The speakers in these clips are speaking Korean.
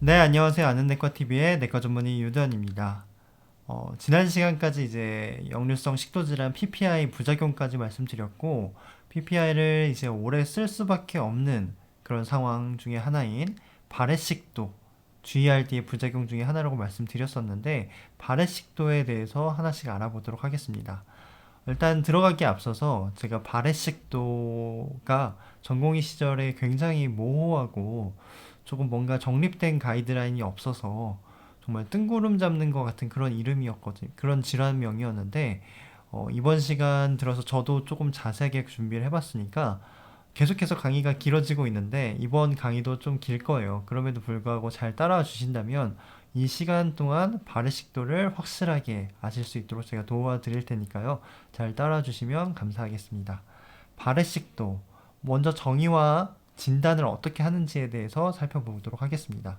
네, 안녕하세요. 아는 내과 TV의 내과 전문의 유도현입니다. 지난 시간까지 이제 역류성 식도질환 PPI 부작용까지 말씀드렸고, PPI를 이제 오래 쓸 수밖에 없는 그런 상황 중에 하나인 발해식도, GERD의 부작용 중에 하나라고 말씀드렸었는데, 발해식도에 대해서 하나씩 알아보도록 하겠습니다. 일단 들어가기에 앞서서 제가 발해식도가 전공의 시절에 굉장히 모호하고 조금 뭔가 정립된 가이드라인이 없어서 정말 뜬구름 잡는 것 같은 그런 이름이었거든요. 그런 질환명이었는데 이번 시간 들어서 저도 조금 자세하게 준비를 해봤으니까 계속해서 강의가 길어지고 있는데 이번 강의도 좀 길 거예요. 그럼에도 불구하고 잘 따라와 주신다면 이 시간 동안 발해식도를 확실하게 아실 수 있도록 제가 도와드릴 테니까요. 잘 따라와 주시면 감사하겠습니다. 발해식도 먼저 정의와 진단을 어떻게 하는지에 대해서 살펴보도록 하겠습니다.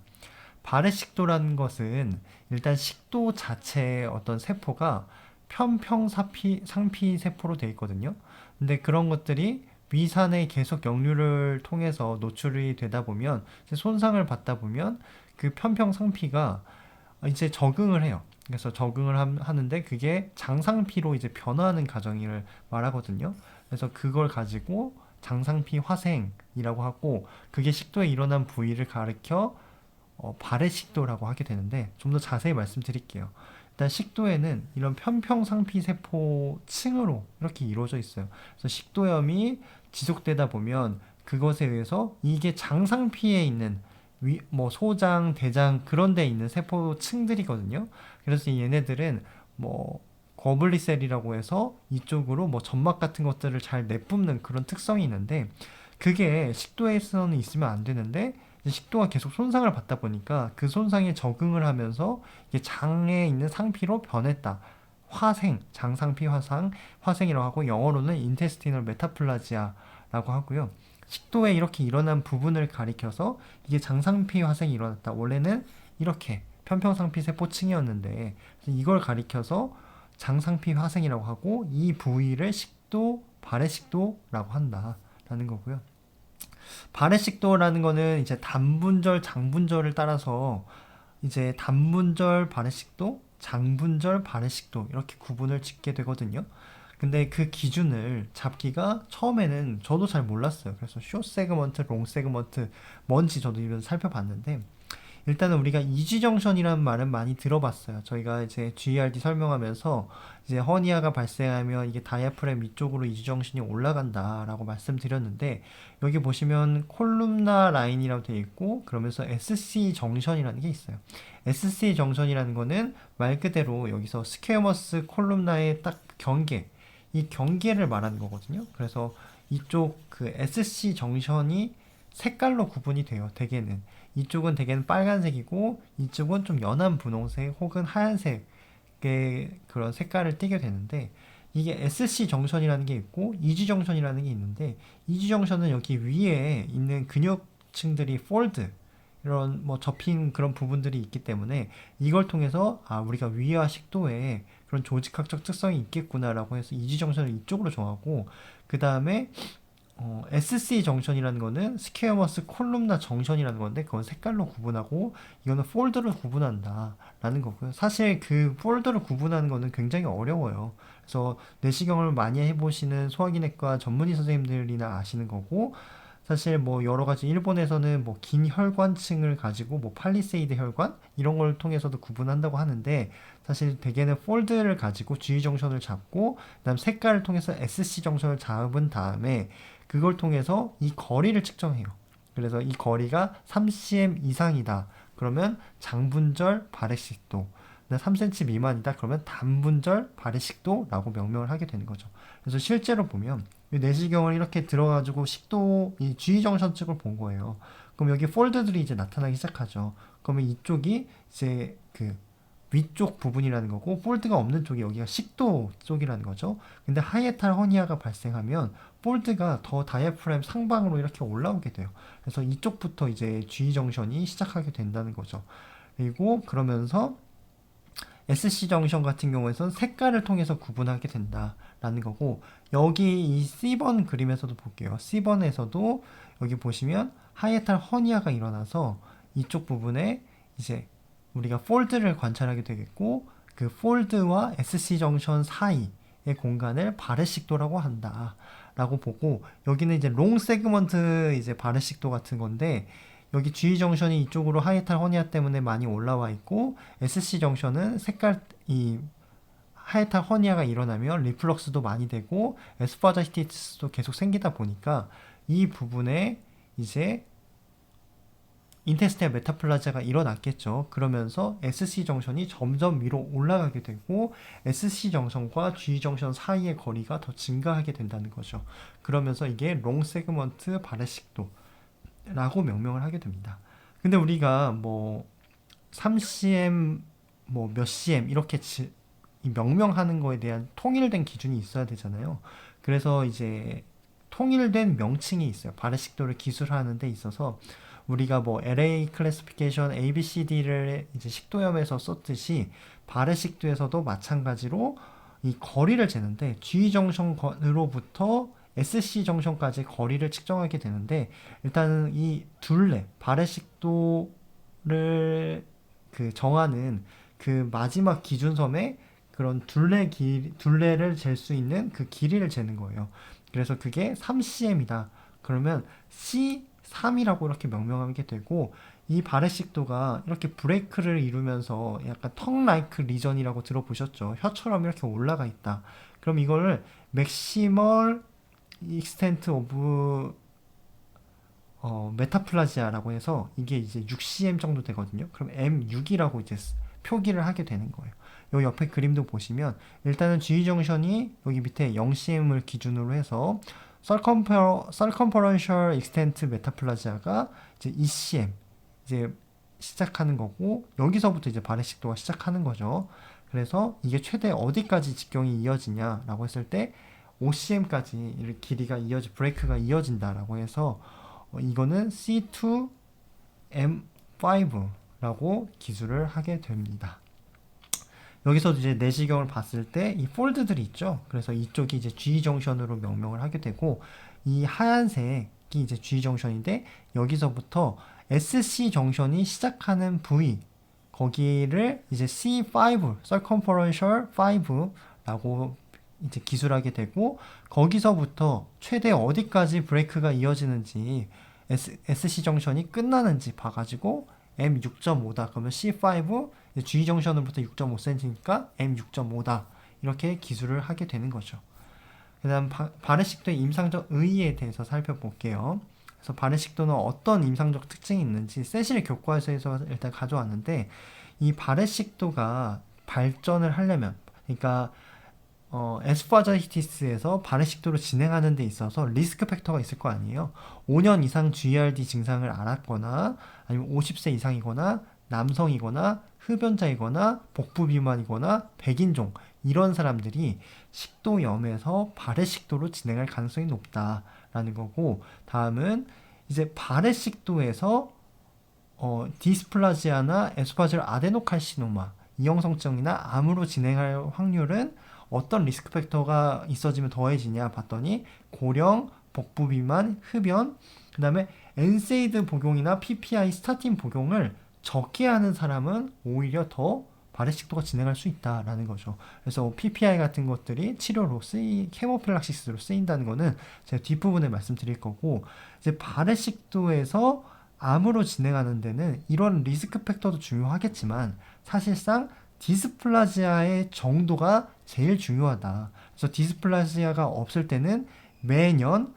발해식도라는 것은 일단 식도 자체의 어떤 세포가 상피 세포로 되어 있거든요. 근데 그런 것들이 위산에 계속 역류를 통해서 노출이 되다 보면 손상을 받다 보면 그 편평상피가 이제 적응을 해요. 그래서 적응을 하는데 그게 장상피로 이제 변화하는 과정을 말하거든요. 그래서 그걸 가지고 장상피 화생이라고 하고 그게 식도에 일어난 부위를 가리켜 발해식도라고 하게 되는데 좀 더 자세히 말씀드릴게요. 일단 식도에는 이런 편평상피 세포층으로 이렇게 이루어져 있어요. 그래서 식도염이 지속되다 보면 그것에 의해서 이게 장상피에 있는 뭐 소장, 대장 그런 데 있는 세포층들이거든요. 그래서 얘네들은 뭐 거블리셀이라고 해서 이쪽으로 뭐 점막 같은 것들을 잘 내뿜는 그런 특성이 있는데 그게 식도에서는 있으면 안 되는데 식도가 계속 손상을 받다 보니까 그 손상에 적응을 하면서 이게 장에 있는 상피로 변했다. 화생, 장상피 화생이라고 하고 영어로는 인테스티널 메타플라지아라고 하고요. 식도에 이렇게 일어난 부분을 가리켜서 이게 장상피 화생이 일어났다. 원래는 이렇게 편평상피 세포층이었는데 이걸 가리켜서 장상피 화생이라고 하고 이 부위를 식도, 발해식도라고 한다라는 거고요. 발해식도라는 거는 이제 단분절, 장분절을 따라서 이제 단분절 발해식도, 장분절 발해식도 이렇게 구분을 짓게 되거든요. 근데 그 기준을 잡기가 처음에는 저도 잘 몰랐어요. 그래서 숏 세그먼트, 롱 세그먼트 뭔지 저도 이번 살펴봤는데 일단은 우리가 이지정션이라는 말은 많이 들어봤어요. 저희가 이제 GERD 설명하면서 이제 허니아가 발생하면 이게 다이아프램 위쪽으로 이지정션이 올라간다라고 말씀드렸는데 여기 보시면 콜룸나 라인이라고 되어 있고 그러면서 SC 정션이라는 게 있어요. SC 정션이라는 거는 말 그대로 여기서 스퀘어머스 콜룸나의 딱 경계, 이 경계를 말하는 거거든요. 그래서 이쪽 그 SC 정션이 색깔로 구분이 돼요. 대개는 이쪽은 대개는 빨간색이고 이쪽은 좀 연한 분홍색 혹은 하얀색의 그런 색깔을 띠게 되는데 이게 SC 정션이라는 게 있고 이지 정션이라는 게 있는데 이지 정션은 여기 위에 있는 근육층들이 폴드 이런 뭐 접힌 그런 부분들이 있기 때문에 이걸 통해서 아 우리가 위와 식도에 그런 조직학적 특성이 있겠구나라고 해서 이지 정션을 이쪽으로 정하고 그 다음에 SC 정션이라는 거는 스퀘어머스 콜룸나 정션이라는 건데 그건 색깔로 구분하고 이거는 폴더로 구분한다라는 거고요. 사실 그 폴더를 구분하는 거는 굉장히 어려워요. 그래서 내시경을 많이 해보시는 소화기내과 전문의 선생님들이나 아시는 거고 사실 뭐 여러 가지 일본에서는 뭐 긴 혈관층을 가지고 뭐 팔리세이드 혈관 이런 걸 통해서도 구분한다고 하는데 사실 대개는 폴드를 가지고 G 정션을 잡고 그다음 색깔을 통해서 SC 정션을 잡은 다음에 그걸 통해서 이 거리를 측정해요. 그래서 이 거리가 3cm 이상이다. 그러면 장분절 발해식도. 3cm 미만이다. 그러면 단분절 발해식도라고 명명을 하게 되는 거죠. 그래서 실제로 보면 내시경을 이렇게 들어가지고 식도 이 G정션 측을 본 거예요. 그럼 여기 폴드들이 이제 나타나기 시작하죠. 그러면 이쪽이 이제 그 위쪽 부분이라는 거고 폴드가 없는 쪽이 여기가 식도 쪽이라는 거죠. 근데 하이에탈 허니아가 발생하면 폴드가 더 다이아프램 상방으로 이렇게 올라오게 돼요. 그래서 이쪽부터 이제 G 정션이 시작하게 된다는 거죠. 그리고 그러면서 SC 정션 같은 경우에는 색깔을 통해서 구분하게 된다라는 거고 여기 이 C번 그림에서도 볼게요. C번에서도 여기 보시면 하이에탈 허니아가 일어나서 이쪽 부분에 이제 우리가 폴드를 관찰하게 되겠고 그 폴드와 SC 정션 사이의 공간을 바렛식도라고 한다. 라고 보고 여기는 이제 롱 세그먼트 이제 바렛식도 같은 건데 여기 G 정션이 이쪽으로 하이탈 허니아 때문에 많이 올라와 있고 SC 정션은 색깔 이 하이탈 허니아가 일어나면 리플럭스도 많이 되고 에스파자히티스도 계속 생기다 보니까 이 부분에 이제 인테스티알 메타플라지아가 일어났겠죠. 그러면서 SC 정션이 점점 위로 올라가게 되고 SC 정션과 G 정션 사이의 거리가 더 증가하게 된다는 거죠. 그러면서 이게 롱 세그먼트 바렛식도라고 명명을 하게 됩니다. 근데 우리가 뭐 3cm 뭐 몇 cm 이렇게 이 명명하는 거에 대한 통일된 기준이 있어야 되잖아요. 그래서 이제 통일된 명칭이 있어요. 바렛식도를 기술하는 데 있어서 우리가 뭐 LA 클래시피케이션 ABCD를 이제 식도염에서 썼듯이 바렛식도에서도 마찬가지로 이 거리를 재는데 G 정션으로부터 SC 정션까지 거리를 측정하게 되는데 일단은 이 둘레 바렛식도를 그 정하는 그 마지막 기준섬에 그런 둘레를 잴 수 있는 그 길이를 재는 거예요. 그래서 그게 3cm이다. 그러면 C3이라고 이렇게 명명하게 되고 이 바렛식도가 이렇게 브레이크를 이루면서 약간 턱 라이크 리전이라고 들어보셨죠? 혀처럼 이렇게 올라가 있다. 그럼 이거를 맥시멀 익스텐트 오브 메타플라지아라고 해서 이게 이제 6cm 정도 되거든요. 그럼 M6이라고 이제 표기를 하게 되는 거예요. 요 옆에 그림도 보시면 일단은 G 정션이 여기 밑에 0cm을 기준으로 해서 circumferential extent 메타플라지아가 이제 2cm 이제 시작하는 거고 여기서부터 이제 바렛식도가 시작하는 거죠. 그래서 이게 최대 어디까지 직경이 이어지냐라고 했을 때 5cm까지 길이가 브레이크가 이어진다라고 해서 이거는 C2M5라고 기술을 하게 됩니다. 여기서 이제 내시경을 봤을 때 이 폴드들이 있죠. 그래서 이쪽이 이제 G 정션으로 명명을 하게 되고 이 하얀색이 이제 G 정션인데 여기서부터 SC 정션이 시작하는 부위 거기를 이제 C5 circumferential 5라고 이제 기술하게 되고 거기서부터 최대 어디까지 브레이크가 이어지는지 SC 정션이 끝나는지 봐가지고 M6.5다. 그러면 C5 G 정션으로부터 6.5cm니까 M6.5다. 이렇게 기술을 하게 되는 거죠. 그 다음 바렛식도의 임상적 의의에 대해서 살펴볼게요. 그래서 바렛식도는 어떤 임상적 특징이 있는지 세실 교과서에서 일단 가져왔는데 이 바렛식도가 발전을 하려면 그러니까 에스파자히티스에서 바렛식도로 진행하는 데 있어서 리스크 팩터가 있을 거 아니에요. 5년 이상 GERD 증상을 앓았거나 아니면 50세 이상이거나 남성이거나 흡연자이거나 복부 비만이거나 백인종 이런 사람들이 식도염에서 바렛식도로 진행할 가능성이 높다라는 거고 다음은 이제 바렛식도에서 디스플라지아나 에소파지얼 아데노칼시노마 이형성증이나 암으로 진행할 확률은 어떤 리스크 팩터가 있어지면 더해지냐 봤더니 고령, 복부 비만, 흡연, 그 다음에 엔세이드 복용이나 PPI 스타틴 복용을 적게 하는 사람은 오히려 더 바렛식도가 진행할 수 있다라는 거죠. 그래서 PPI 같은 것들이 치료로 케모필락시스로 쓰인다는 거는 제가 뒷부분에 말씀드릴 거고 이제 바렛식도에서 암으로 진행하는 데는 이런 리스크 팩터도 중요하겠지만 사실상 디스플라지아의 정도가 제일 중요하다. 그래서 디스플라지아가 없을 때는 매년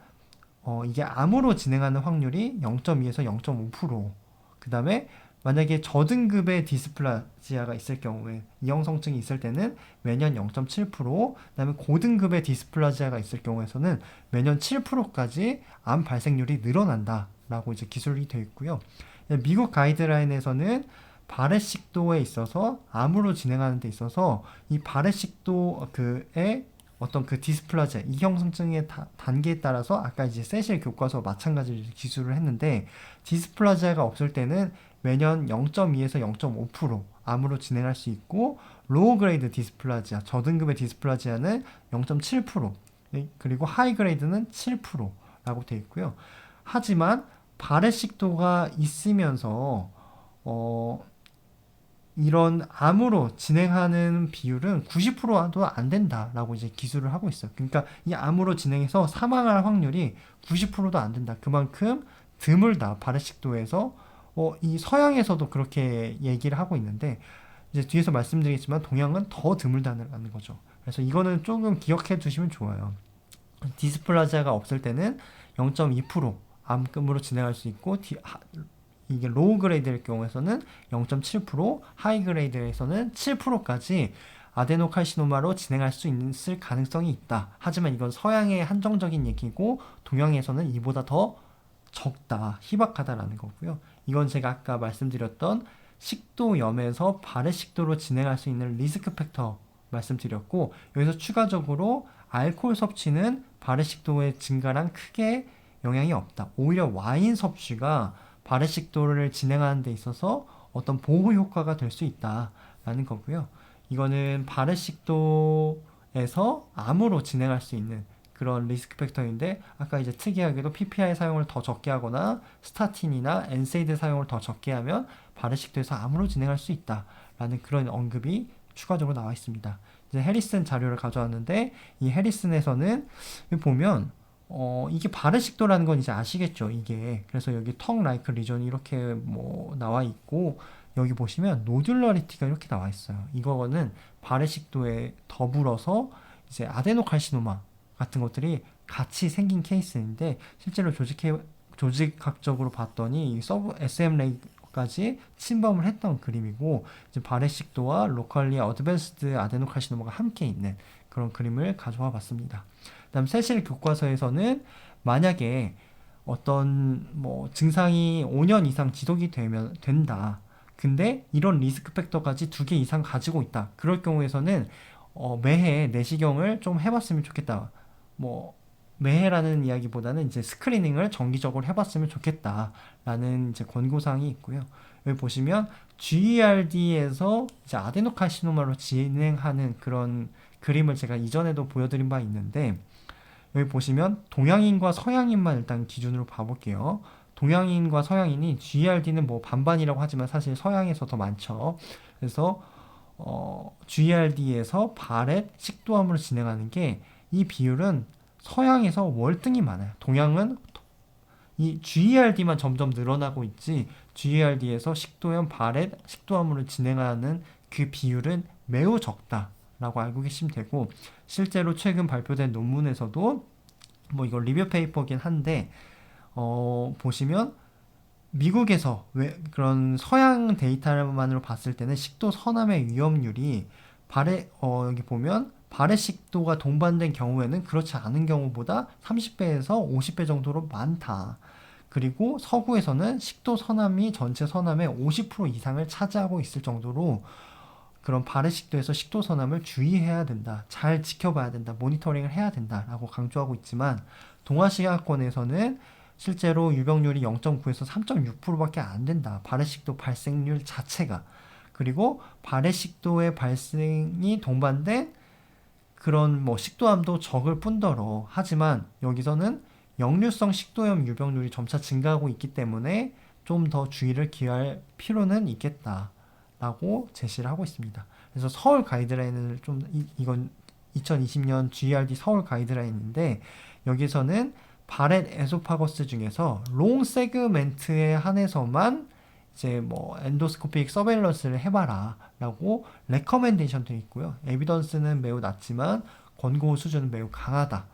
이게 암으로 진행하는 확률이 0.2에서 0.5%. 그 다음에 만약에 저등급의 디스플라지아가 있을 경우에 이형성증이 있을 때는 매년 0.7%, 그 다음에 고등급의 디스플라지아가 있을 경우에서는 매년 7%까지 암 발생률이 늘어난다라고 이제 기술이 되어 있고요. 미국 가이드라인에서는 바렛식도에 있어서 암으로 진행하는 데 있어서 이 바렛식도의 어떤 그 디스플라지아 이형성증의 단계에 따라서 아까 이제 세실 교과서 마찬가지로 기술을 했는데 디스플라지아가 없을 때는 매년 0.2에서 0.5% 암으로 진행할 수 있고 로우 그레이드 디스플라지아 저등급의 디스플라지아는 0.7% 그리고 하이 그레이드는 7%라고 되어 있고요. 하지만 바렛식도가 있으면서 이런 암으로 진행하는 비율은 90%도 안 된다라고 이제 기술을 하고 있어요. 그러니까 이 암으로 진행해서 사망할 확률이 90%도 안 된다. 그만큼 드물다. 바르식도에서 이 서양에서도 그렇게 얘기를 하고 있는데 이제 뒤에서 말씀드리겠지만 동양은 더 드물다는 거죠. 그래서 이거는 조금 기억해 두시면 좋아요. 디스플라지아가 없을 때는 0.2% 암금으로 진행할 수 있고 이게 로우 그레이드일 경우에서는 0.7%, 하이 그레이드에서는 7%까지 아데노칼시노마로 진행할 수 있을 가능성이 있다. 하지만 이건 서양의 한정적인 얘기고 동양에서는 이보다 더 적다, 희박하다라는 거고요. 이건 제가 아까 말씀드렸던 식도염에서 발해식도로 진행할 수 있는 리스크 팩터 말씀드렸고 여기서 추가적으로 알코올 섭취는 발해식도의 증가랑 크게 영향이 없다. 오히려 와인 섭취가 발해식도를 진행하는 데 있어서 어떤 보호 효과가 될 수 있다라는 거고요. 이거는 발해식도에서 암으로 진행할 수 있는 그런 리스크 팩터인데 아까 이제 특이하게도 PPI 사용을 더 적게 하거나 스타틴이나 엔세이드 사용을 더 적게 하면 발해식도에서 암으로 진행할 수 있다라는 그런 언급이 추가적으로 나와 있습니다. 이제 해리슨 자료를 가져왔는데 이 해리슨에서는 보면 이게 발해식도라는 건 이제 아시겠죠? 이게 그래서 여기 턱 라이크 리전이 이렇게 뭐 나와 있고 여기 보시면 노듈러리티가 이렇게 나와 있어요. 이거는 발해식도에 더불어서 이제 아데노칼시노마 같은 것들이 같이 생긴 케이스인데 실제로 조직학적으로 봤더니 이 서브 SM 레이까지 침범을 했던 그림이고 이제 발해식도와 로컬리 어드밴스드 아데노칼시노마가 함께 있는 그런 그림을 가져와 봤습니다. 그다음 세실 교과서에서는 만약에 어떤 뭐 증상이 5년 이상 지속이 된다. 근데 이런 리스크 팩터까지 2개 이상 가지고 있다. 그럴 경우에서는 매해 내시경을 좀 해봤으면 좋겠다. 뭐 매해라는 이야기보다는 이제 스크리닝을 정기적으로 해봤으면 좋겠다라는 이제 권고사항이 있고요. 여기 보시면 GERD에서 이제 아데노카시노마로 진행하는 그런 그림을 제가 이전에도 보여드린 바 있는데 여기 보시면 동양인과 서양인만 일단 기준으로 봐볼게요. 동양인과 서양인이 GERD는 뭐 반반이라고 하지만 사실 서양에서 더 많죠. 그래서 GERD에서 발해 식도암으로 진행하는 게 이 비율은 서양에서 월등히 많아요. 동양은 이 GERD만 점점 늘어나고 있지 GERD에서 식도염, 발해, 식도암으로 진행하는 그 비율은 매우 적다라고 알고 계시면 되고 실제로 최근 발표된 논문에서도 뭐 이거 리뷰 페이퍼긴 한데 보시면 미국에서 그런 서양 데이터만으로 봤을 때는 식도 선암의 위험률이 여기 보면 발해식도가 동반된 경우에는 그렇지 않은 경우보다 30배에서 50배 정도로 많다. 그리고 서구에서는 식도 선암이 전체 선암의 50% 이상을 차지하고 있을 정도로 그런 발해식도에서 식도 선암을 주의해야 된다. 잘 지켜봐야 된다. 모니터링을 해야 된다라고 강조하고 있지만 동아시아권에서는 실제로 유병률이 0.9에서 3.6%밖에 안 된다. 발해식도 발생률 자체가. 그리고 발해식도의 발생이 동반된 그런 뭐 식도암도 적을 뿐더러 하지만 여기서는 역류성 식도염 유병률이 점차 증가하고 있기 때문에 좀 더 주의를 기할 필요는 있겠다라고 제시를 하고 있습니다. 그래서 서울 가이드라인을 이건 2020년 GERD 서울 가이드라인인데 여기서는 바렛 에소파거스 중에서 롱 세그멘트에 한해서만 이제 뭐 엔도스코픽 서베일런스를 해봐라 라고 레커멘데이션 되어 있고요. 에비던스는 매우 낮지만 권고 수준은 매우 강하다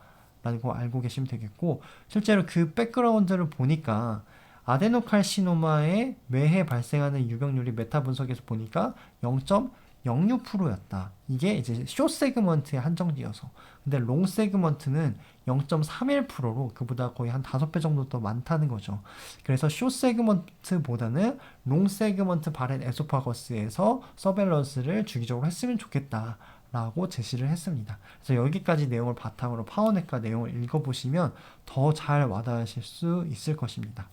라고 알고 계시면 되겠고 실제로 그 백그라운드를 보니까 아데노칼시노마에 매해 발생하는 유병률이 메타 분석에서 보니까 0.06%였다. 이게 이제 숏 세그먼트에 한정되어서. 근데 롱 세그먼트는 0.31%로 그보다 거의 한 5배 정도 더 많다는 거죠. 그래서 숏 세그먼트보다는 롱 세그먼트 바렛 에소파거스에서 서벨런스를 주기적으로 했으면 좋겠다. 라고 제시를 했습니다. 그래서 여기까지 내용을 바탕으로 파워네과 내용을 읽어보시면 더 잘 와닿으실 수 있을 것입니다.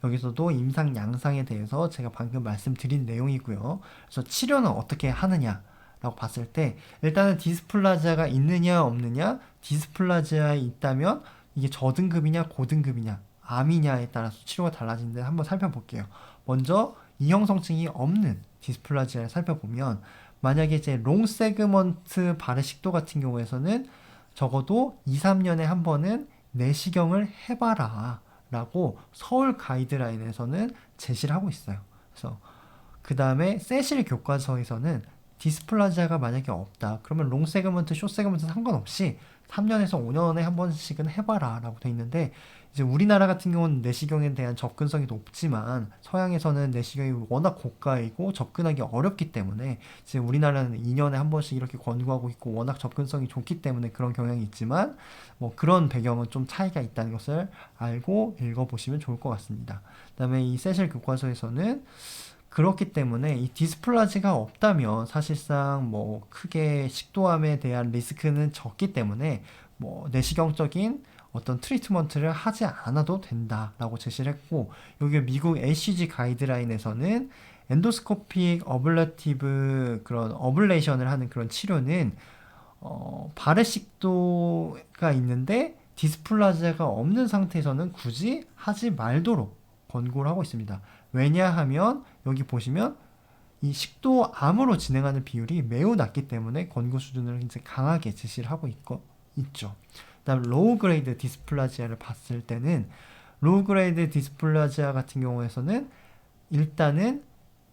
여기서도 임상 양상에 대해서 제가 방금 말씀드린 내용이고요. 그래서 치료는 어떻게 하느냐라고 봤을 때 일단은 디스플라지아가 있느냐 없느냐, 디스플라지아에 있다면 이게 저등급이냐 고등급이냐, 암이냐에 따라서 치료가 달라지는데 한번 살펴볼게요. 먼저 이형성증이 없는 디스플라지아를 살펴보면 만약에 이제 롱 세그먼트 발해식도 같은 경우에서는 적어도 2, 3년에 한 번은 내시경을 해봐라 라고 서울 가이드라인에서는 제시를 하고 있어요. 그래서 그 다음에 세실 교과서에서는 디스플라지아가 만약에 없다. 그러면 롱 세그먼트, 숏 세그먼트 상관없이 3년에서 5년에 한 번씩은 해봐라 라고 돼 있는데, 이제 우리나라 같은 경우는 내시경에 대한 접근성이 높지만 서양에서는 내시경이 워낙 고가이고 접근하기 어렵기 때문에 이제 우리나라는 2년에 한 번씩 이렇게 권고하고 있고 워낙 접근성이 좋기 때문에 그런 경향이 있지만 뭐 그런 배경은 좀 차이가 있다는 것을 알고 읽어보시면 좋을 것 같습니다. 그 다음에 이 세실 교과서에서는 그렇기 때문에 이 디스플라지가 없다면 사실상 뭐 크게 식도암에 대한 리스크는 적기 때문에 뭐 내시경적인 어떤 트리트먼트를 하지 않아도 된다라고 제시를 했고, 여기 미국 ACG 가이드라인에서는 엔도스코픽 어블레티브 그런 어블레이션을 하는 그런 치료는 발해식도가 있는데 디스플라지아가 없는 상태에서는 굳이 하지 말도록 권고를 하고 있습니다. 왜냐하면 여기 보시면 이 식도암으로 진행하는 비율이 매우 낮기 때문에 권고 수준을 이제 강하게 제시를 하고 있죠. 그다음 로우 그레이드 디스플라지아를 봤을 때는 로우 그레이드 디스플라지아 같은 경우에서는 일단은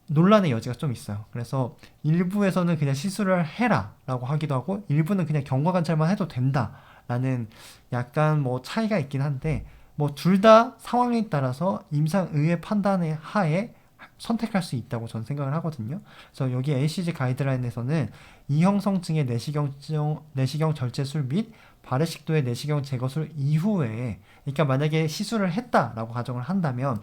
논란의 여지가 좀 있어요. 그래서 일부에서는 그냥 시술을 해라 라고 하기도 하고 일부는 그냥 경과 관찰만 해도 된다 라는 약간 뭐 차이가 있긴 한데, 뭐 둘 다 상황에 따라서 임상의의 판단의 하에 선택할 수 있다고 저는 생각을 하거든요. 그래서 여기 ACG 가이드라인에서는 이형성증의 내시경 절제술 및 발해식도의 내시경 제거술 이후에, 그러니까 만약에 시술을 했다라고 가정을 한다면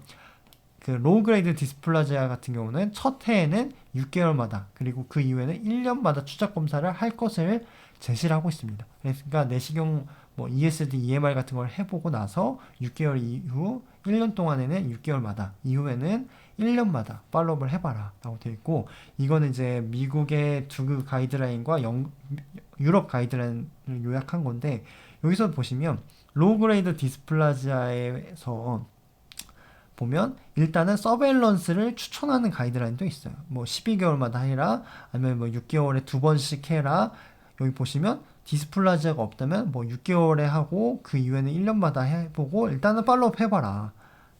그 로우 그레이드 디스플라지아 같은 경우는 첫 해에는 6개월마다 그리고 그 이후에는 1년마다 추적 검사를 할 것을 제시를 하고 있습니다. 그러니까 내시경 뭐 ESD, EMR 같은 걸 해보고 나서 6개월 이후 1년 동안에는 6개월마다 이후에는 1년마다 팔로우업을 해봐라 라고 되어 있고, 이거는 이제 미국의 두 가이드라인과 유럽 가이드라인을 요약한 건데, 여기서 보시면 로우 그레이드 디스플라지아에서 보면 일단은 서베일런스를 추천하는 가이드라인도 있어요. 뭐 12개월마다 해라, 아니면 뭐 6개월에 2번씩 해라. 여기 보시면 디스플라지아가 없다면 뭐 6개월에 하고 그 이후에는 1년마다 해보고 일단은 팔로우업 해봐라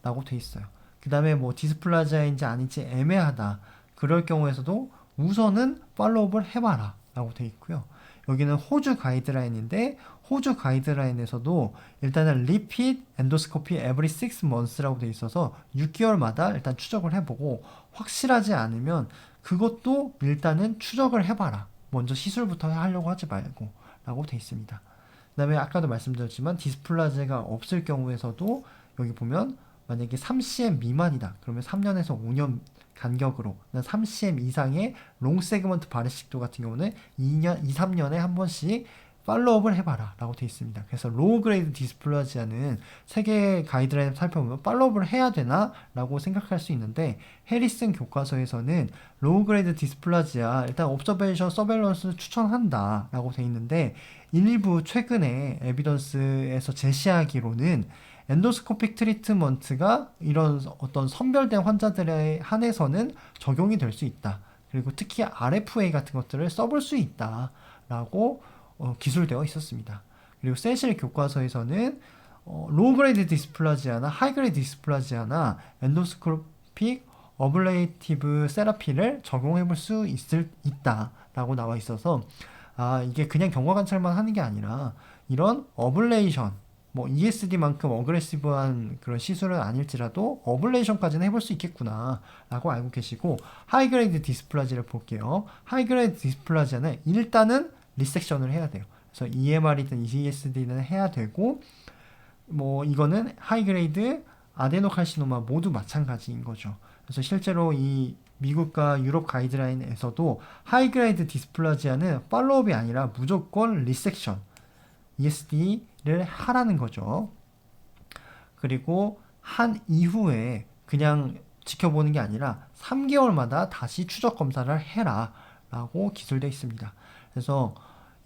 라고 돼 있어요. 그 다음에 뭐 디스플라지아인지 아닌지 애매하다 그럴 경우에서도 우선은 팔로우업을 해봐라 라고 돼 있고요. 여기는 호주 가이드라인인데 호주 가이드라인에서도 일단은 repeat endoscopy every 6 months라고 돼 있어서 6개월마다 일단 추적을 해보고 확실하지 않으면 그것도 일단은 추적을 해봐라. 먼저 시술부터 하려고 하지 말고 라고 돼 있습니다. 그 다음에 아까도 말씀드렸지만 디스플라지아가 없을 경우에서도 여기 보면 만약에 3cm 미만이다 그러면 3년에서 5년 간격으로 3cm 이상의 롱 세그먼트 발해식도 같은 경우는 2, 3년에 한 번씩 팔로우업을 해봐라 라고 되어 있습니다. 그래서 로우 그레이드 디스플라지아는 세계 가이드라인 살펴보면 팔로우업을 해야 되나? 라고 생각할 수 있는데, 해리슨 교과서에서는 로우 그레이드 디스플라지아 일단 옵저베이션 서베일런스를 추천한다 라고 되어 있는데, 일부 최근에 에비던스에서 제시하기로는 엔도스코픽 트리트먼트가 이런 어떤 선별된 환자들에 한해서는 적용이 될 수 있다. 그리고 특히 RFA 같은 것들을 써볼 수 있다 라고 기술되어 있었습니다. 그리고 세실 교과서에서는 로우 그레이드 디스플라지아나 하이 그레이드 디스플라지아나 엔도스코픽 어블레이티브 세라피를 적용해 볼 수 있다 라고 나와 있어서, 이게 그냥 경과 관찰만 하는 게 아니라 이런 어블레이션, 뭐 ESD만큼 어그레시브한 그런 시술은 아닐지라도 어블레이션까지는 해볼 수 있겠구나 라고 알고 계시고, 하이그레이드 디스플라지를 볼게요. 하이그레이드 디스플라지아는 일단은 리섹션을 해야 돼요. 그래서 EMR이든 ESD는 해야 되고, 뭐 이거는 하이그레이드 아데노칼시노마 모두 마찬가지인 거죠. 그래서 실제로 이 미국과 유럽 가이드라인에서도 하이그레이드 디스플라지아는 팔로우업이 아니라 무조건 리섹션 ESD를 하라는 거죠. 그리고 한 이후에 그냥 지켜보는 게 아니라 3개월마다 다시 추적 검사를 해라 라고 기술되어 있습니다. 그래서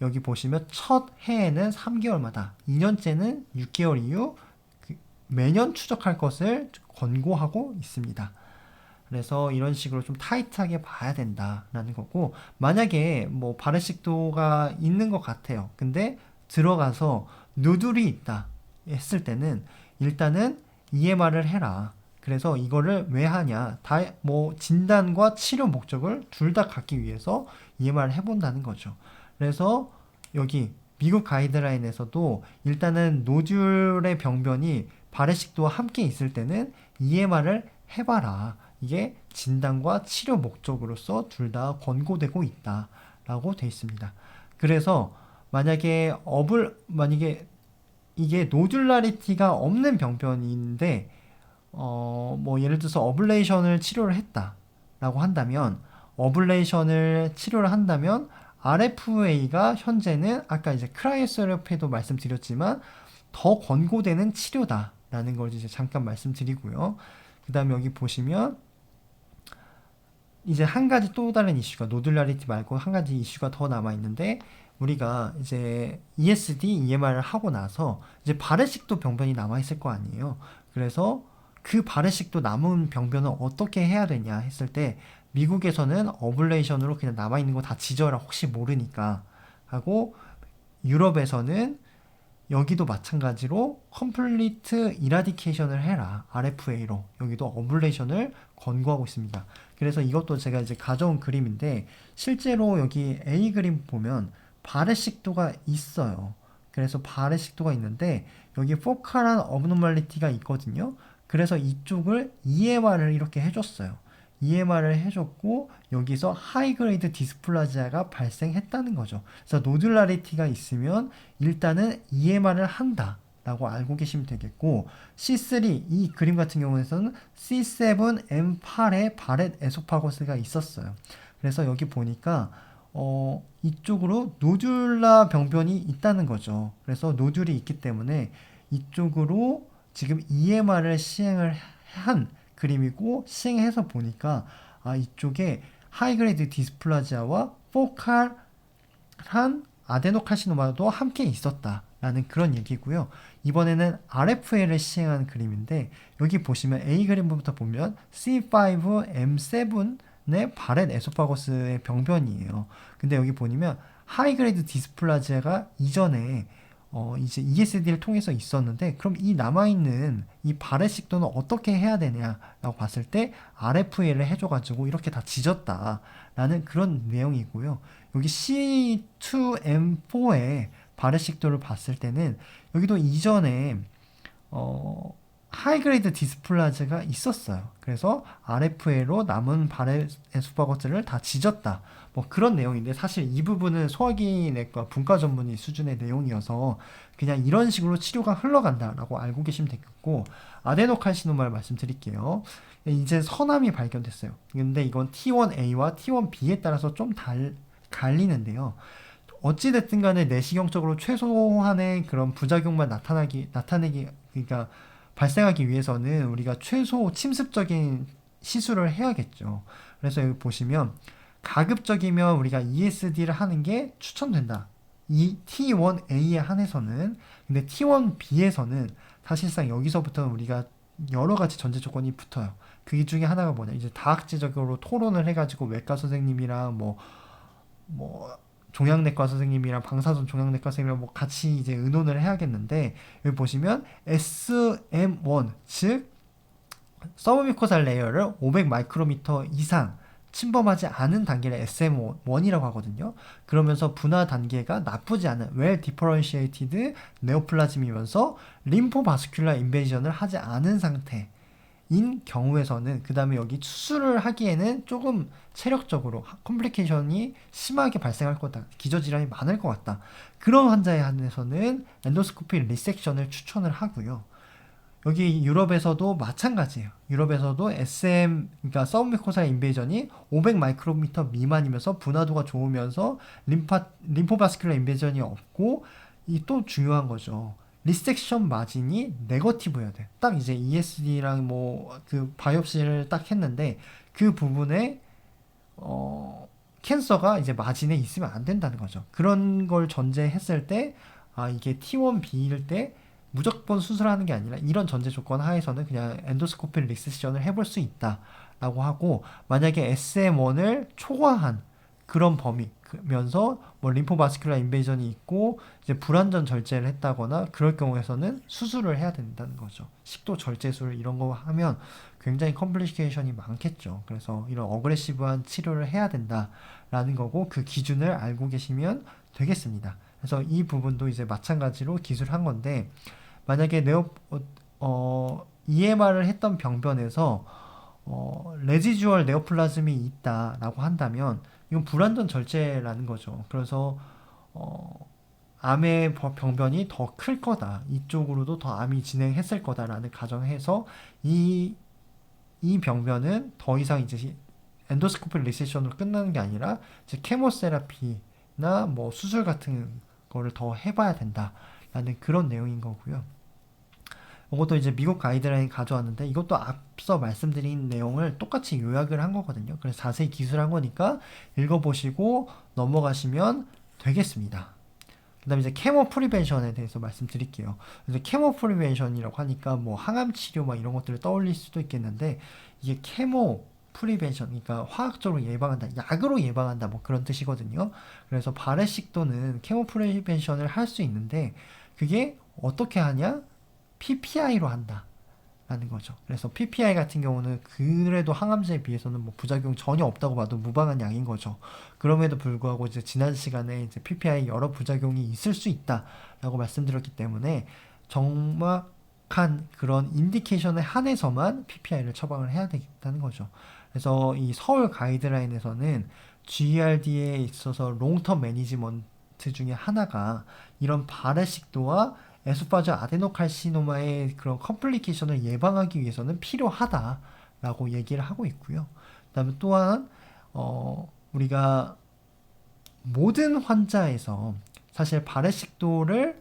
여기 보시면 첫 해에는 3개월마다, 2년째는 6개월 이후 매년 추적할 것을 권고하고 있습니다. 그래서 이런 식으로 좀 타이트하게 봐야 된다라는 거고, 만약에 뭐 발해식도가 있는 것 같아요. 근데 들어가서 노듈이 있다 했을 때는 일단은 EMR을 해라. 그래서 이거를 왜 하냐? 뭐 진단과 치료 목적을 둘 다 갖기 위해서 EMR을 해본다는 거죠. 그래서 여기 미국 가이드라인에서도 일단은 노듈의 병변이 발해식도와 함께 있을 때는 EMR을 해봐라. 이게 진단과 치료 목적으로서 둘 다 권고되고 있다라고 되어 있습니다. 그래서 만약에 이게 노듈라리티가 없는 병변인데 뭐 예를 들어서 어블레이션을 치료를 했다라고 한다면, 어블레이션을 치료를 한다면 RFA가 현재는 아까 이제 크라이오세라피도 말씀드렸지만 더 권고되는 치료다라는 걸 이제 잠깐 말씀드리고요. 그 다음에 여기 보시면 이제 한 가지 또 다른 이슈가, 노듈라리티 말고 한 가지 이슈가 더 남아 있는데, 우리가 이제 ESD, EMR을 하고 나서 이제 발해식도 병변이 남아 있을 거 아니에요. 그래서 그 발해식도 남은 병변은 어떻게 해야 되냐 했을 때, 미국에서는 어블레이션으로 그냥 남아 있는 거 다 지져라, 혹시 모르니까 하고, 유럽에서는 여기도 마찬가지로 컴플리트 이라디케이션을 해라, RFA로 여기도 어블레이션을 권고하고 있습니다. 그래서 이것도 제가 이제 가져온 그림인데, 실제로 여기 A 그림 보면 발해식도가 있어요. 그래서 발해식도가 있는데 여기 포칼한 어브노멀리티가 있거든요. 그래서 이쪽을 EMR을 이렇게 해줬어요. EMR을 해줬고 여기서 하이그레이드 디스플라지아가 발생했다는 거죠. 그래서 노듈라리티가 있으면 일단은 EMR을 한다 라고 알고 계시면 되겠고, C3 이 그림 같은 경우에는 C7M8에 바렛 에소파거스가 있었어요. 그래서 여기 보니까 이쪽으로 노듈라 병변이 있다는 거죠. 그래서 노듈이 있기 때문에 이쪽으로 지금 EMR을 시행을 한 그림이고, 시행해서 보니까 이쪽에 하이그레이드 디스플라지아와 포칼한 아데노카시노마도 함께 있었다라는 그런 얘기고요. 이번에는 RFA를 시행한 그림인데, 여기 보시면 A 그림부터 보면 C5M7의 바렛 에소파거스의 병변이에요. 근데 여기 보면 하이그레이드 디스플라지아가 이전에 이제 ESD를 통해서 있었는데, 그럼 이 남아있는 이 발해식도는 어떻게 해야 되냐라고 봤을 때 RFA를 해줘가지고 이렇게 다 지졌다라는 그런 내용이고요. 여기 C2M4의 발해식도를 봤을 때는 여기도 이전에 하이그레이드 디스플라즈가 있었어요. 그래서 RFA로 남은 발해 에소파거스를 다 지졌다. 뭐 그런 내용인데, 사실 이 부분은 소화기내과 분과 전문의 수준의 내용이어서 그냥 이런 식으로 치료가 흘러간다라고 알고 계시면 되겠고, 아데노칼시노마를 말씀드릴게요. 이제 선암이 발견됐어요. 근데 이건 T1A와 T1B에 따라서 좀 갈리는데요. 어찌됐든 간에 내시경적으로 최소한의 그런 부작용만 그러니까 발생하기 위해서는 우리가 최소 침습적인 시술을 해야겠죠. 그래서 여기 보시면 가급적이면 우리가 ESD를 하는 게 추천된다. 이 T1A에 한해서는. 근데 T1B에서는 사실상 여기서부터는 우리가 여러 가지 전제 조건이 붙어요. 그 중에 하나가 뭐냐, 이제 다학제적으로 토론을 해가지고 외과 선생님이랑 뭐 종양내과 선생님이랑 방사선 종양내과 선생님이랑 뭐 같이 이제 의논을 해야겠는데, 여기 보시면 SM1, 즉 서브뮤코살 레이어를 500 마이크로미터 이상 침범하지 않은 단계를 SM1이라고 하거든요. 그러면서 분화 단계가 나쁘지 않은 well differentiated 네오플라즘이면서 림포바스큘라 인베이전을 하지 않은 상태인 경우에서는, 그 다음에 여기 수술을 하기에는 조금 체력적으로 컴플리케이션이 심하게 발생할 거다, 기저질환이 많을 것 같다, 그런 환자에 한해서는 엔도스코피 리섹션을 추천을 하고요. 여기 유럽에서도 마찬가지예요. 유럽에서도 그러니까 서브뮤코살 인베이전이 500 마이크로미터 미만이면서 분화도가 좋으면서 림포바스큘라 인베이전이 없고, 이 또 중요한 거죠. 리섹션 마진이 네거티브여야 돼. 딱 이제 ESD랑 뭐 그 바이옵시를 딱 했는데 그 부분에 캔서가 이제 마진에 있으면 안 된다는 거죠. 그런 걸 전제했을 때 이게 T1B일 때 무조건 수술하는 게 아니라 이런 전제 조건 하에서는 그냥 엔도스코피 리섹션을 해볼 수 있다 라고 하고, 만약에 SM1을 초과한 그런 범위면서 뭐 림포바스큘라 인베이전이 있고 이제 불완전 절제를 했다거나 그럴 경우에서는 수술을 해야 된다는 거죠. 식도 절제술 이런 거 하면 굉장히 컴플리케이션이 많겠죠. 그래서 이런 어그레시브한 치료를 해야 된다라는 거고, 그 기준을 알고 계시면 되겠습니다. 그래서 이 부분도 이제 마찬가지로 기술한 건데, 만약에 EMR을 했던 병변에서 레지주얼 네오플라즘이 있다라고 한다면 이건 불완전 절제라는 거죠. 그래서 암의 병변이 더 클 거다, 이쪽으로도 더 암이 진행했을 거다라는 가정해서 이 병변은 더 이상 이제 엔도스코피 리세션으로 끝나는 게 아니라 이제 케모세라피나 뭐 수술 같은 거를 더 해봐야 된다라는 그런 내용인 거고요. 이것도 이제 미국 가이드라인 가져왔는데, 이것도 앞서 말씀드린 내용을 똑같이 요약을 한 거거든요. 그래서 자세히 기술한 거니까 읽어보시고 넘어가시면 되겠습니다. 그 다음에 이제 케모 프리벤션에 대해서 말씀드릴게요. 그래서 케모 프리벤션이라고 하니까 뭐 항암 치료 막 이런 것들을 떠올릴 수도 있겠는데, 이게 케모 프리벤션, 그러니까 화학적으로 예방한다, 약으로 예방한다, 뭐 그런 뜻이거든요. 그래서 발해식도는 케모 프리벤션을 할 수 있는데, 그게 어떻게 하냐? PPI로 한다 라는 거죠. 그래서 PPI 같은 경우는 그래도 항암제에 비해서는 뭐 부작용 전혀 없다고 봐도 무방한 약인 거죠. 그럼에도 불구하고 이제 지난 시간에 이제 PPI 여러 부작용이 있을 수 있다라고 말씀드렸기 때문에 정확한 그런 인디케이션에 한해서만 PPI를 처방을 해야 되겠다는 거죠. 그래서 이 서울 가이드라인에서는 GERD에 있어서 롱텀 매니지먼트 중에 하나가 이런 발해식도와 에소파저 아데노칼시노마의 그런 컴플리케이션을 예방하기 위해서는 필요하다라고 얘기를 하고 있고요. 그다음에 또한 우리가 모든 환자에서, 사실 발해식도를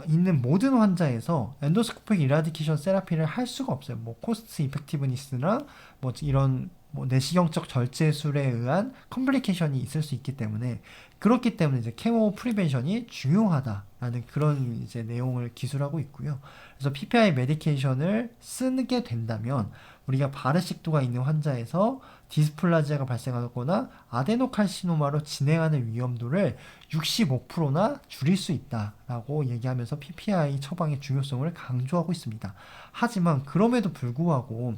있는 모든 환자에서 엔도스코픽 이라디케이션 세라피를 할 수가 없어요. 뭐 코스트 이펙티브니스랑 뭐 이런 뭐 내시경적 절제술에 의한 컴플리케이션이 있을 수 있기 때문에, 그렇기 때문에 이제 케모 프리벤션이 중요하다라는 그런 이제 내용을 기술하고 있고요. 그래서 PPI 메디케이션을 쓰게 된다면 우리가 발해식도가 있는 환자에서 디스플라지아가 발생하거나 아데노칼시노마로 진행하는 위험도를 65%나 줄일 수 있다라고 얘기하면서 PPI 처방의 중요성을 강조하고 있습니다. 하지만 그럼에도 불구하고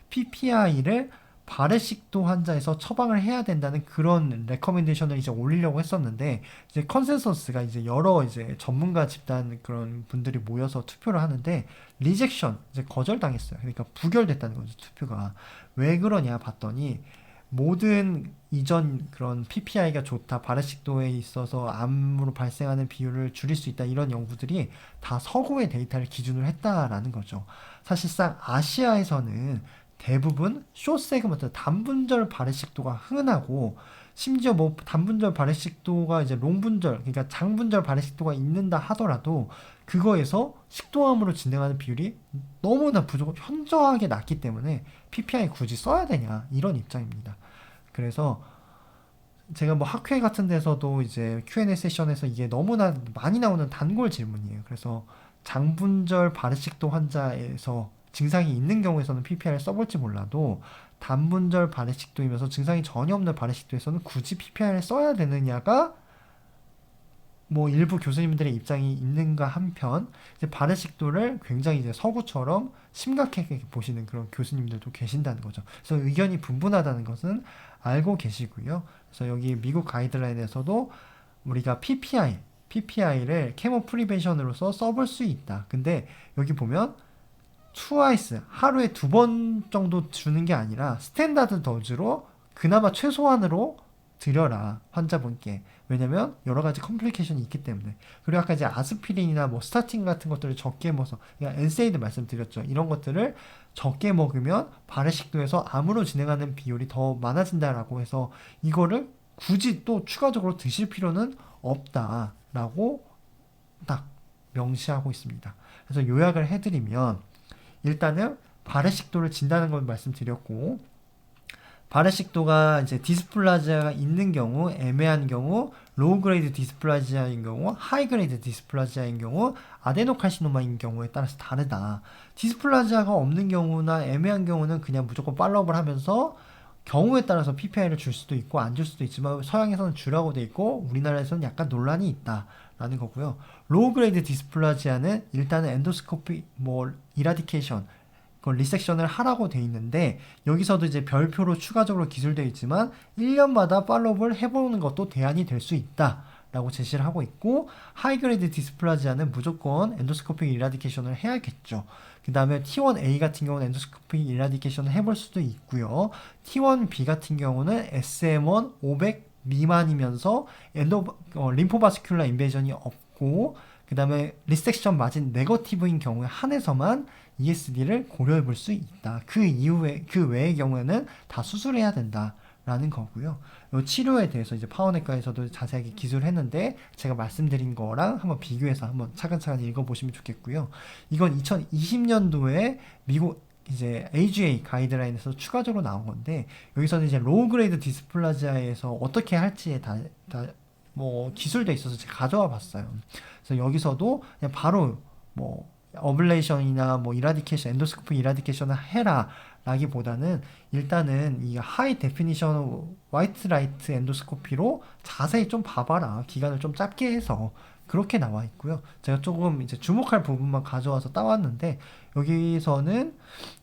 PPI를 발해식도 환자에서 처방을 해야 된다는 그런 레커멘데이션을 이제 올리려고 했었는데, 이제 컨센서스가 이제 여러 이제 전문가 집단 그런 분들이 모여서 투표를 하는데 리젝션, 이제 거절당했어요. 그러니까 부결됐다는 거죠, 투표가. 왜 그러냐 봤더니, 모든 이전 그런 PPI가 좋다, 발해식도에 있어서 암으로 발생하는 비율을 줄일 수 있다, 이런 연구들이 다 서구의 데이터를 기준으로 했다라는 거죠. 사실상 아시아에서는 대부분 숏 세그먼트 단분절 발해식도가 흔하고, 심지어 뭐 단분절 발해식도가 이제 롱분절, 그러니까 장분절 발해식도가 있는다 하더라도 그거에서 식도암으로 진행하는 비율이 너무나 현저하게 낮기 때문에 PPI 굳이 써야 되냐, 이런 입장입니다. 그래서 제가 뭐 학회 같은 데서도 이제 Q&A 세션에서 이게 너무나 많이 나오는 단골 질문이에요. 그래서 장분절 발해식도 환자에서 증상이 있는 경우에서는 PPI를 써볼지 몰라도, 단분절 발해식도이면서 증상이 전혀 없는 발해식도에서는 굳이 PPI를 써야 되느냐가 뭐 일부 교수님들의 입장이 있는가 한편, 이제 발해식도를 굉장히 이제 서구처럼 심각하게 보시는 그런 교수님들도 계신다는 거죠. 그래서 의견이 분분하다는 것은 알고 계시고요. 그래서 여기 미국 가이드라인에서도 우리가 PPI를 케모 프리벤션으로서 써볼 수 있다. 근데 여기 보면 트와이스, 하루에 2번 정도 주는 게 아니라 스탠다드 도즈로 그나마 최소한으로 드려라, 환자분께. 왜냐면 여러 가지 컴플리케이션이 있기 때문에. 그리고 아까 이제 아스피린이나 뭐 스타틴 같은 것들을 적게 먹어서, 그러니까 엔세이드 말씀드렸죠. 이런 것들을 적게 먹으면 발해식도에서 암으로 진행하는 비율이 더 많아진다라고 해서 이거를 굳이 또 추가적으로 드실 필요는 없다라고 딱 명시하고 있습니다. 그래서 요약을 해드리면, 일단은 발해식도를 진다는 걸 말씀드렸고, 발해식도가 이제 디스플라지아가 있는 경우, 애매한 경우, 로우 그레이드 디스플라지아인 경우, 하이 그레이드 디스플라지아인 경우, 아데노카시노마인 경우에 따라서 다르다. 디스플라지아가 없는 경우나 애매한 경우는 그냥 무조건 팔로우업을 하면서 경우에 따라서 PPI를 줄 수도 있고 안 줄 수도 있지만 서양에서는 주라고 돼 있고 우리나라에서는 약간 논란이 있다라는 거고요. 로우 그레이드 디스플라지아는 일단은 엔도스코피 뭐 이라디케이션 그 리섹션을 하라고 돼 있는데 여기서도 이제 별표로 추가적으로 기술되어 있지만 1년마다 팔로우업을 해보는 것도 대안이 될 수 있다 라고 제시를 하고 있고 하이그레이드 디스플라지아는 무조건 엔도스코픽 이라디케이션을 해야겠죠. 그 다음에 T1A 같은 경우는 엔도스코픽 이라디케이션을 해볼 수도 있고요. T1B 같은 경우는 SM1 500 미만이면서 림포바스큘라 인베이전이 없고 그 다음에 리섹션 마진 네거티브인 경우에 한해서만 ESD를 고려해 볼 수 있다. 그 이후에 그 외의 경우에는 다 수술해야 된다라는 거고요. 이 치료에 대해서 이제 파워내과에서도 자세하게 기술을 했는데 제가 말씀드린 거랑 한번 비교해서 한번 차근차근 읽어보시면 좋겠고요. 이건 2020년도에 미국 이제 AGA 가이드라인에서 추가적으로 나온 건데 여기서는 이제 로우 그레이드 디스플라지아에서 어떻게 할지에 뭐 기술돼 있어서 제가 가져와 봤어요. 그래서 여기서도 그냥 바로 뭐 어블레이션이나 뭐 이라디케이션, 엔도스코피 이라디케이션을 해라 라기보다는 일단은 이 하이 데피니션 화이트 라이트 엔도스코피로 자세히 좀 봐봐라. 기간을 좀 짧게 해서 그렇게 나와 있고요. 제가 조금 이제 주목할 부분만 가져와서 따왔는데 여기서는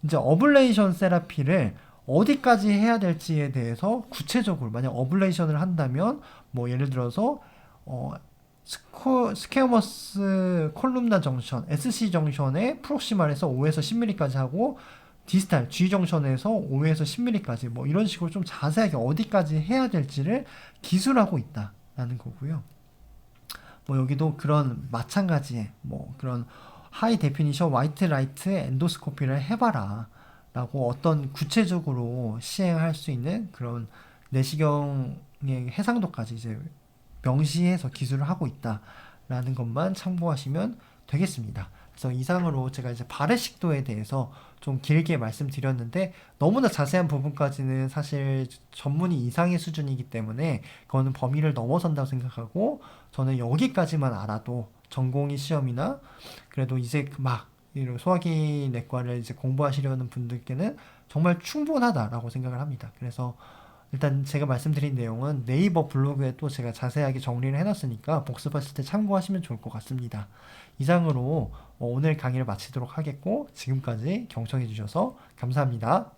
이제 어블레이션 세라피를 어디까지 해야 될지에 대해서 구체적으로 만약 어블레이션을 한다면 뭐 예를 들어서 스퀘어머스 콜룸나 정션, SC 정션에 프록시말에서 5에서 10mm까지 하고 디스탈 G 정션에서 5에서 10mm까지 뭐 이런 식으로 좀 자세하게 어디까지 해야 될지를 기술하고 있다라는 거고요. 뭐 여기도 그런 마찬가지의 뭐 그런 하이 데피니션 화이트 라이트 엔도스코피를 해봐라 라고 어떤 구체적으로 시행할 수 있는 그런 내시경의 해상도까지 이제 명시해서 기술을 하고 있다라는 것만 참고하시면 되겠습니다. 그래서 이상으로 제가 이제 발해식도에 대해서 좀 길게 말씀드렸는데 너무나 자세한 부분까지는 사실 전문의 이상의 수준이기 때문에 그거는 범위를 넘어선다고 생각하고 저는 여기까지만 알아도 전공의 시험이나 그래도 이제 막 이런 소화기 내과를 이제 공부하시려는 분들께는 정말 충분하다라고 생각을 합니다. 그래서 일단 제가 말씀드린 내용은 네이버 블로그에 또 제가 자세하게 정리를 해놨으니까 복습하실 때 참고하시면 좋을 것 같습니다. 이상으로 오늘 강의를 마치도록 하겠고 지금까지 경청해 주셔서 감사합니다.